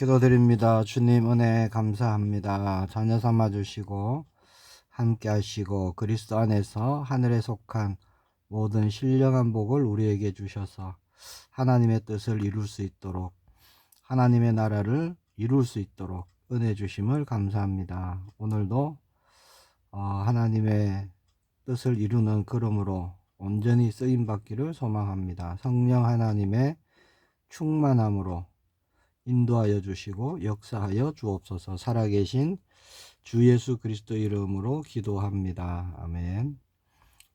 기도드립니다. 주님 은혜 감사합니다. 자녀 삼아 주시고 함께 하시고 그리스도 안에서 하늘에 속한 모든 신령한 복을 우리에게 주셔서 하나님의 뜻을 이룰 수 있도록, 하나님의 나라를 이룰 수 있도록 은혜 주심을 감사합니다. 오늘도 하나님의 뜻을 이루는 걸음으로 온전히 쓰임받기를 소망합니다. 성령 하나님의 충만함으로 인도하여 주시고 역사하여 주옵소서. 살아계신 주 예수 그리스도 이름으로 기도합니다. 아멘.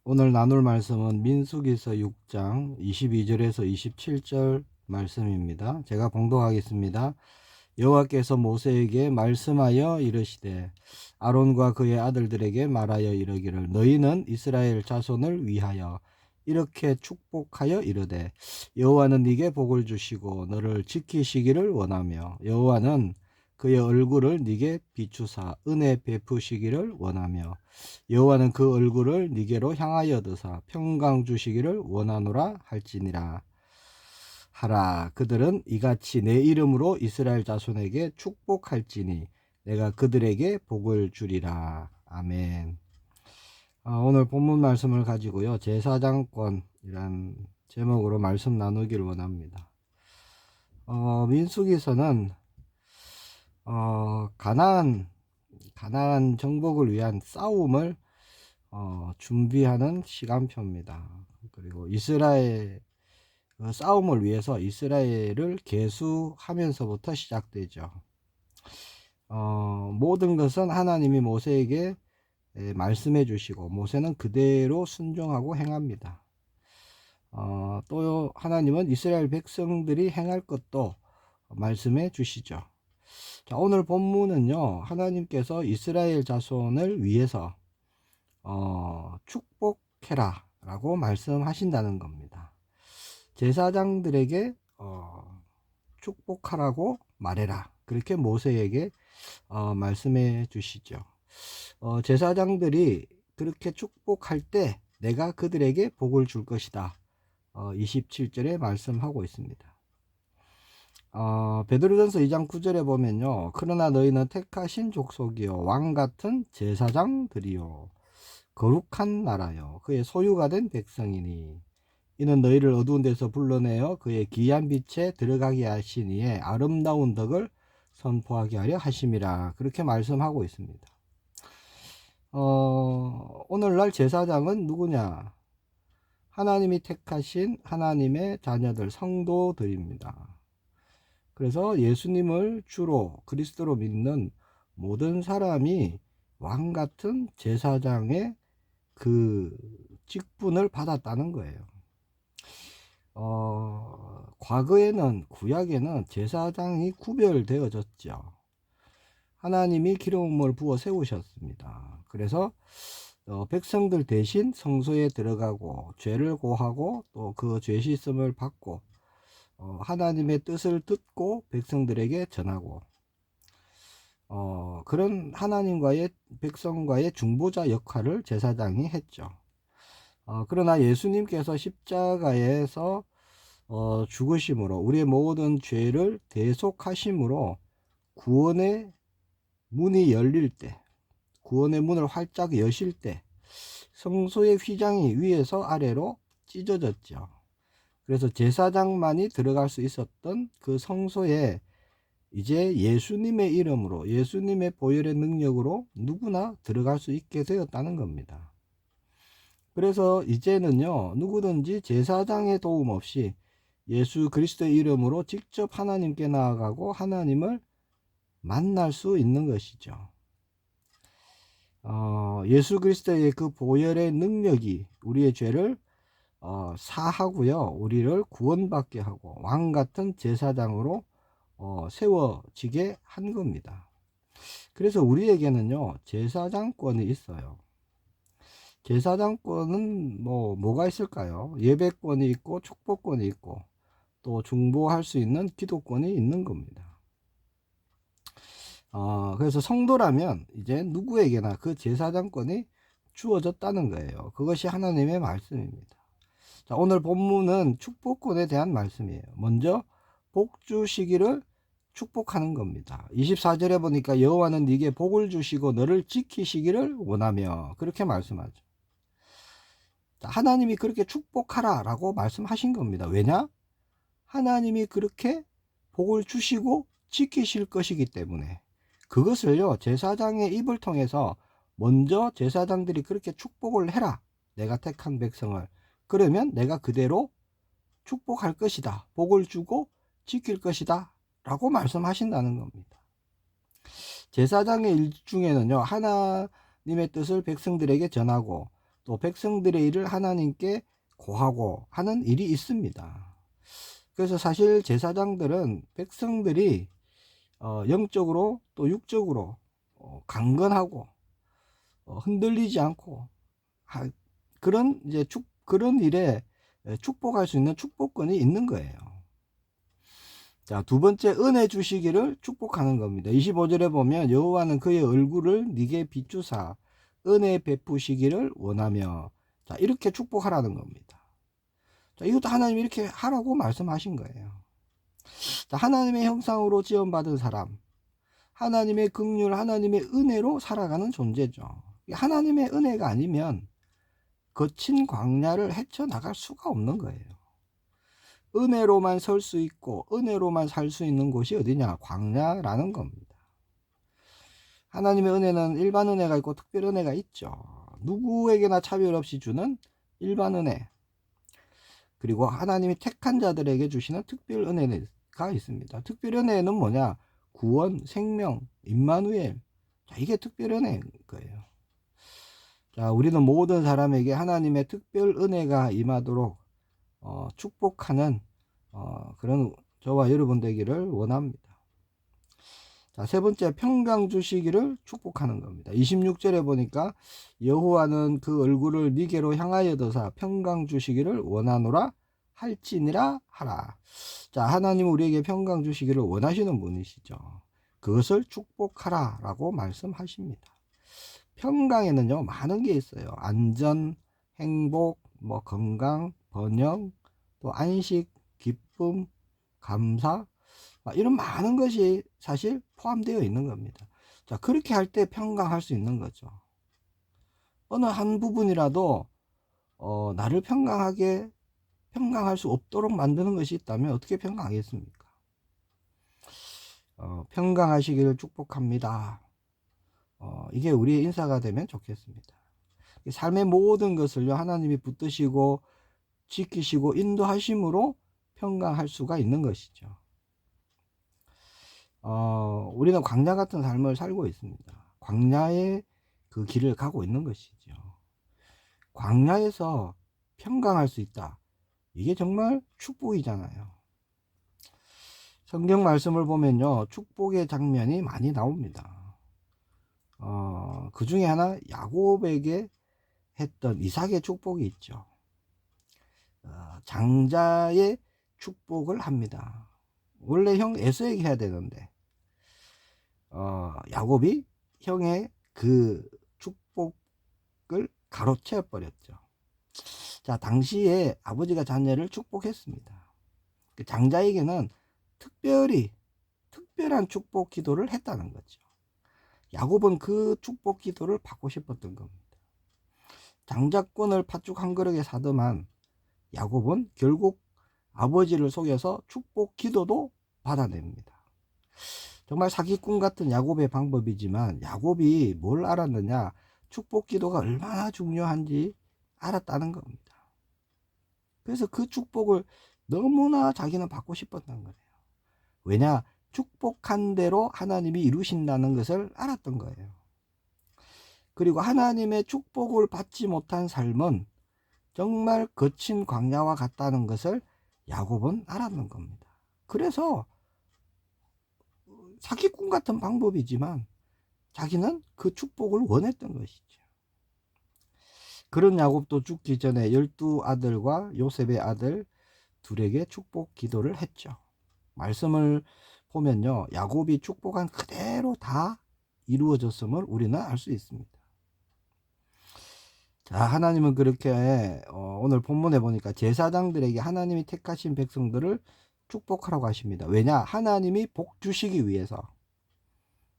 오늘 나눌 말씀은 민수기서 6장 22절에서 27절 말씀입니다. 제가 봉독하겠습니다. 여호와께서 모세에게 말씀하여 이르시되 아론과 그의 아들들에게 말하여 이르기를 너희는 이스라엘 자손을 위하여 이렇게 축복하여 이르되 여호와는 네게 복을 주시고 너를 지키시기를 원하며 여호와는 그의 얼굴을 네게 비추사 은혜 베푸시기를 원하며 여호와는 그 얼굴을 네게로 향하여 드사 평강 주시기를 원하노라 할지니라 하라. 그들은 이같이 내 이름으로 이스라엘 자손에게 축복할지니 내가 그들에게 복을 주리라. 아멘. 오늘 본문 말씀을 가지고요, 제사장권이란 제목으로 말씀 나누기를 원합니다. 민수기서는 가나안 정복을 위한 싸움을 준비하는 시간표입니다. 그리고 이스라엘 싸움을 위해서 이스라엘을 계수하면서부터 시작되죠. 모든 것은 하나님이 모세에게 말씀해 주시고 모세는 그대로 순종하고 행합니다. 또 하나님은 이스라엘 백성들이 행할 것도 말씀해 주시죠. 자, 오늘 본문은요, 하나님께서 이스라엘 자손을 위해서 축복해라 라고 말씀하신다는 겁니다. 제사장들에게 축복하라고 말해라, 그렇게 모세에게 말씀해 주시죠. 제사장들이 그렇게 축복할 때 내가 그들에게 복을 줄 것이다, 27절에 말씀하고 있습니다. 베드로전서 2장 9절에 보면요, 그러나 너희는 택하신 족속이요 왕같은 제사장들이요 거룩한 나라요 그의 소유가 된 백성이니 이는 너희를 어두운 데서 불러내어 그의 기이한 빛에 들어가게 하신 이의 아름다운 덕을 선포하게 하려 하심이라, 그렇게 말씀하고 있습니다. 오늘날 제사장은 누구냐? 하나님이 택하신 하나님의 자녀들, 성도들입니다. 그래서 예수님을 주로 그리스도로 믿는 모든 사람이 왕같은 제사장의 그 직분을 받았다는 거예요. 과거에는, 구약에는 제사장이 구별되어졌죠. 하나님이 기름을 부어 세우셨습니다. 그래서 백성들 대신 성소에 들어가고 죄를 고하고 또 그 죄 씻음을 받고 하나님의 뜻을 듣고 백성들에게 전하고 그런 하나님과의 백성과의 중보자 역할을 제사장이 했죠. 그러나 예수님께서 십자가에서 죽으심으로 우리의 모든 죄를 대속하심으로 구원의 문이 열릴 때, 구원의 문을 활짝 여실 때 성소의 휘장이 위에서 아래로 찢어졌죠. 그래서 제사장만이 들어갈 수 있었던 그 성소에 이제 예수님의 이름으로, 예수님의 보혈의 능력으로 누구나 들어갈 수 있게 되었다는 겁니다. 그래서 이제는요, 누구든지 제사장의 도움 없이 예수 그리스도의 이름으로 직접 하나님께 나아가고 하나님을 만날 수 있는 것이죠. 예수 그리스도의 그 보혈의 능력이 우리의 죄를 사하고요, 우리를 구원받게 하고 왕같은 제사장으로 세워지게 한 겁니다. 그래서 우리에게는요, 제사장권이 있어요. 제사장권은 뭐가 있을까요? 예배권이 있고 축복권이 있고 또 중보할 수 있는 기도권이 있는 겁니다. 그래서 성도라면 이제 누구에게나 그 제사장권이 주어졌다는 거예요. 그것이 하나님의 말씀입니다. 자, 오늘 본문은 축복권에 대한 말씀이에요. 먼저 복 주시기를 축복하는 겁니다. 24절에 보니까 여호와는 네게 복을 주시고 너를 지키시기를 원하며 그렇게 말씀하죠. 하나님이 그렇게 축복하라 라고 말씀하신 겁니다. 왜냐? 하나님이 그렇게 복을 주시고 지키실 것이기 때문에. 그것을요 제사장의 입을 통해서 먼저 제사장들이 그렇게 축복을 해라, 내가 택한 백성을. 그러면 내가 그대로 축복할 것이다, 복을 주고 지킬 것이다 라고 말씀하신다는 겁니다. 제사장의 일 중에는요 하나님의 뜻을 백성들에게 전하고 또 백성들의 일을 하나님께 고하고 하는 일이 있습니다. 그래서 사실 제사장들은 백성들이 영적으로 또 육적으로 강건하고 흔들리지 않고 그런 이제 그런 일에 축복할 수 있는 축복권이 있는 거예요. 자, 두 번째, 은혜 주시기를 축복하는 겁니다. 25절에 보면 여호와는 그의 얼굴을 네게 비추사 은혜 베푸시기를 원하며, 자, 이렇게 축복하라는 겁니다. 자, 이것도 하나님이 이렇게 하라고 말씀하신 거예요. 자, 하나님의 형상으로 지원받은 사람, 하나님의 긍휼, 하나님의 은혜로 살아가는 존재죠. 하나님의 은혜가 아니면 거친 광야를 헤쳐나갈 수가 없는 거예요. 은혜로만 설 수 있고 은혜로만 살 수 있는 곳이 어디냐? 광야라는 겁니다. 하나님의 은혜는 일반 은혜가 있고 특별 은혜가 있죠. 누구에게나 차별 없이 주는 일반 은혜, 그리고 하나님이 택한 자들에게 주시는 특별 은혜가 있습니다. 특별 은혜는 뭐냐? 구원, 생명, 임마누엘. 자, 이게 특별 은혜인 거예요. 자, 우리는 모든 사람에게 하나님의 특별 은혜가 임하도록 축복하는 그런 저와 여러분 되기를 원합니다. 자, 세 번째, 평강 주시기를 축복하는 겁니다. 26절에 보니까 여호와는 그 얼굴을 네게로 향하여 드사 평강 주시기를 원하노라 할지니라 하라. 자, 하나님은 우리에게 평강 주시기를 원하시는 분이시죠. 그것을 축복하라 라고 말씀하십니다. 평강에는요 많은 게 있어요. 안전, 행복, 건강, 번영, 또 안식, 기쁨, 감사, 이런 많은 것이 사실 포함되어 있는 겁니다. 자, 그렇게 할 때 평강할 수 있는 거죠. 어느 한 부분이라도 나를 평강할 수 없도록 만드는 것이 있다면 어떻게 평강하겠습니까? 평강하시기를 축복합니다. 이게 우리의 인사가 되면 좋겠습니다. 삶의 모든 것을요 하나님이 붙드시고 지키시고 인도하심으로 평강할 수가 있는 것이죠. 우리는 광야 같은 삶을 살고 있습니다. 광야의 그 길을 가고 있는 것이죠. 광야에서 평강할 수 있다. 이게 정말 축복이잖아요. 성경 말씀을 보면요 축복의 장면이 많이 나옵니다. 그 중에 하나 야곱에게 했던 이삭의 축복이 있죠. 장자의 축복을 합니다. 원래 형 에서에게 해야 되는데 야곱이 형의 그 축복을 가로채 버렸죠. 자, 당시에 아버지가 자녀를 축복했습니다. 그 장자에게는 특별한 축복 기도를 했다는 거죠. 야곱은 그 축복 기도를 받고 싶었던 겁니다. 장자권을 팥죽 한 그릇에 사더만 야곱은 결국 아버지를 속여서 축복 기도도 받아냅니다. 정말 사기꾼 같은 야곱의 방법이지만 야곱이 뭘 알았느냐? 축복 기도가 얼마나 중요한지 알았다는 겁니다. 그래서 그 축복을 너무나 자기는 받고 싶었던 거예요. 왜냐? 축복한 대로 하나님이 이루신다는 것을 알았던 거예요. 그리고 하나님의 축복을 받지 못한 삶은 정말 거친 광야와 같다는 것을 야곱은 알았는 겁니다. 그래서 사기꾼 같은 방법이지만 자기는 그 축복을 원했던 것이죠. 그런 야곱도 죽기 전에 12아들과 요셉의 아들 둘에게 축복 기도를 했죠. 말씀을 보면요 야곱이 축복한 그대로 다 이루어졌음을 우리는 알 수 있습니다. 자, 하나님은 그렇게 오늘 본문에 보니까 제사장들에게 하나님이 택하신 백성들을 축복하라고 하십니다. 왜냐? 하나님이 복 주시기 위해서.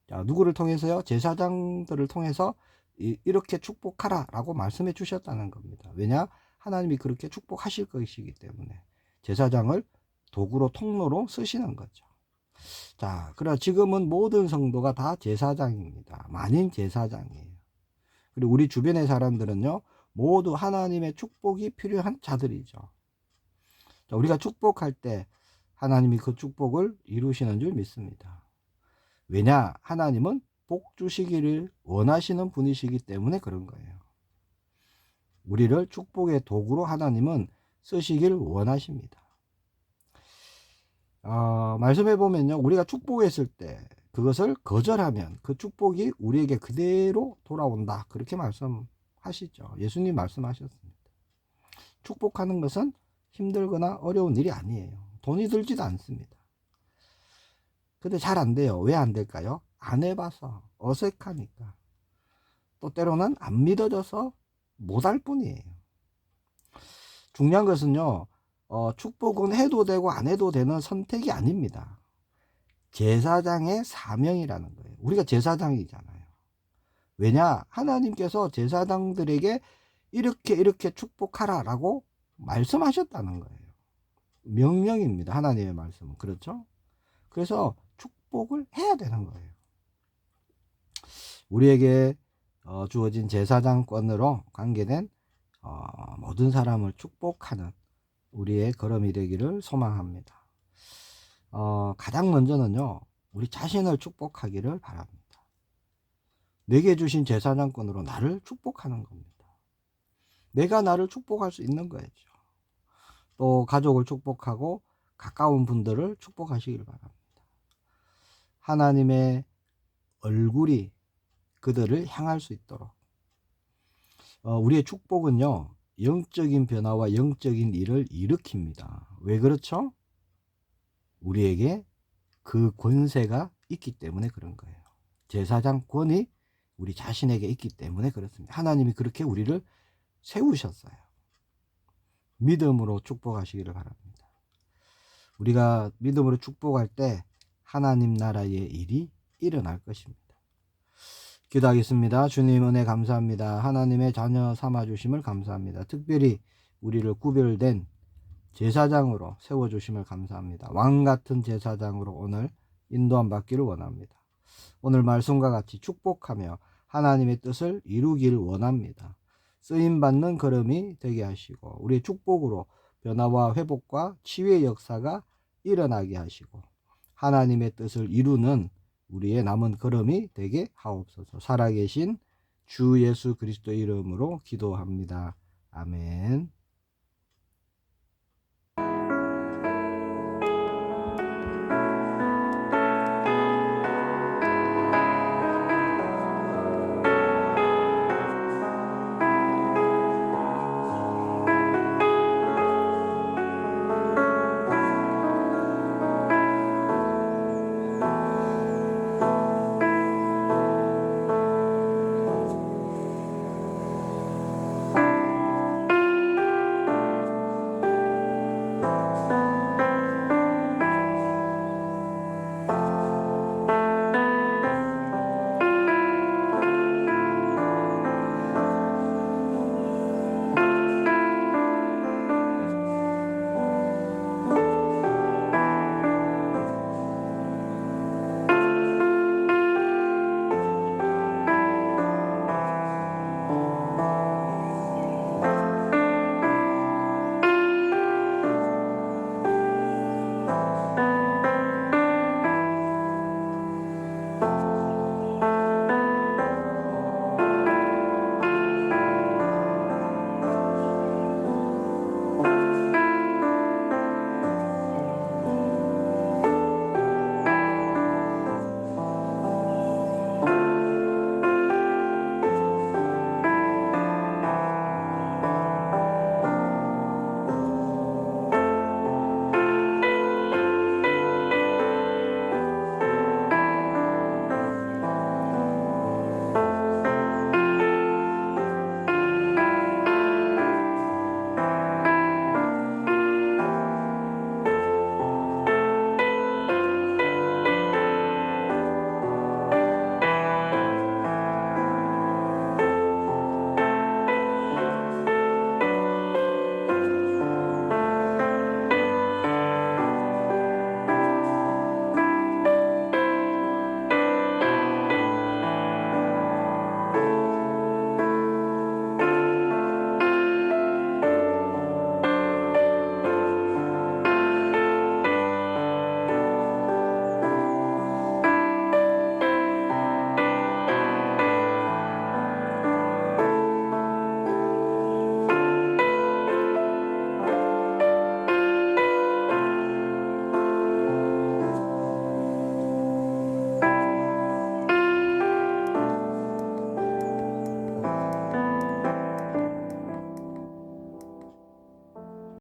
자, 누구를 통해서요? 제사장들을 통해서 이렇게 축복하라 라고 말씀해 주셨다는 겁니다. 왜냐? 하나님이 그렇게 축복하실 것이기 때문에 제사장을 도구로 통로로 쓰시는 거죠. 자, 그러나 지금은 모든 성도가 다 제사장입니다. 만인 제사장이에요. 그리고 우리 주변의 사람들은요, 모두 하나님의 축복이 필요한 자들이죠. 자, 우리가 축복할 때 하나님이 그 축복을 이루시는 줄 믿습니다. 왜냐? 하나님은 복 주시기를 원하시는 분이시기 때문에 그런 거예요. 우리를 축복의 도구로 하나님은 쓰시길 원하십니다. 말씀해 보면요, 우리가 축복했을 때 그것을 거절하면 그 축복이 우리에게 그대로 돌아온다, 그렇게 말씀하시죠. 예수님 말씀하셨습니다. 축복하는 것은 힘들거나 어려운 일이 아니에요. 돈이 들지도 않습니다. 근데 잘 안 돼요. 왜 안 될까요? 안 해봐서, 어색하니까, 또 때로는 안 믿어져서 못할 뿐이에요. 중요한 것은요, 축복은 해도 되고 안 해도 되는 선택이 아닙니다. 제사장의 사명이라는 거예요. 우리가 제사장이잖아요. 왜냐? 하나님께서 제사장들에게 이렇게 축복하라 라고 말씀하셨다는 거예요. 명령입니다. 하나님의 말씀은. 그렇죠? 그래서 축복을 해야 되는 거예요. 우리에게 주어진 제사장권으로 관계된 모든 사람을 축복하는 우리의 걸음이 되기를 소망합니다. 가장 먼저는요, 우리 자신을 축복하기를 바랍니다. 내게 주신 제사장권으로 나를 축복하는 겁니다. 내가 나를 축복할 수 있는 거죠. 또 가족을 축복하고 가까운 분들을 축복하시길 바랍니다. 하나님의 얼굴이 그들을 향할 수 있도록. 우리의 축복은요, 영적인 변화와 영적인 일을 일으킵니다. 왜 그렇죠? 우리에게 그 권세가 있기 때문에 그런 거예요. 제사장권이 우리 자신에게 있기 때문에 그렇습니다. 하나님이 그렇게 우리를 세우셨어요. 믿음으로 축복하시기를 바랍니다. 우리가 믿음으로 축복할 때 하나님 나라의 일이 일어날 것입니다. 기도하겠습니다. 주님 은혜 감사합니다. 하나님의 자녀 삼아주심을 감사합니다. 특별히 우리를 구별된 제사장으로 세워주심을 감사합니다. 왕같은 제사장으로 오늘 인도함 받기를 원합니다. 오늘 말씀과 같이 축복하며 하나님의 뜻을 이루기를 원합니다. 쓰임받는 걸음이 되게 하시고 우리의 축복으로 변화와 회복과 치유의 역사가 일어나게 하시고 하나님의 뜻을 이루는 우리의 남은 걸음이 되게 하옵소서. 살아계신 주 예수 그리스도 이름으로 기도합니다. 아멘.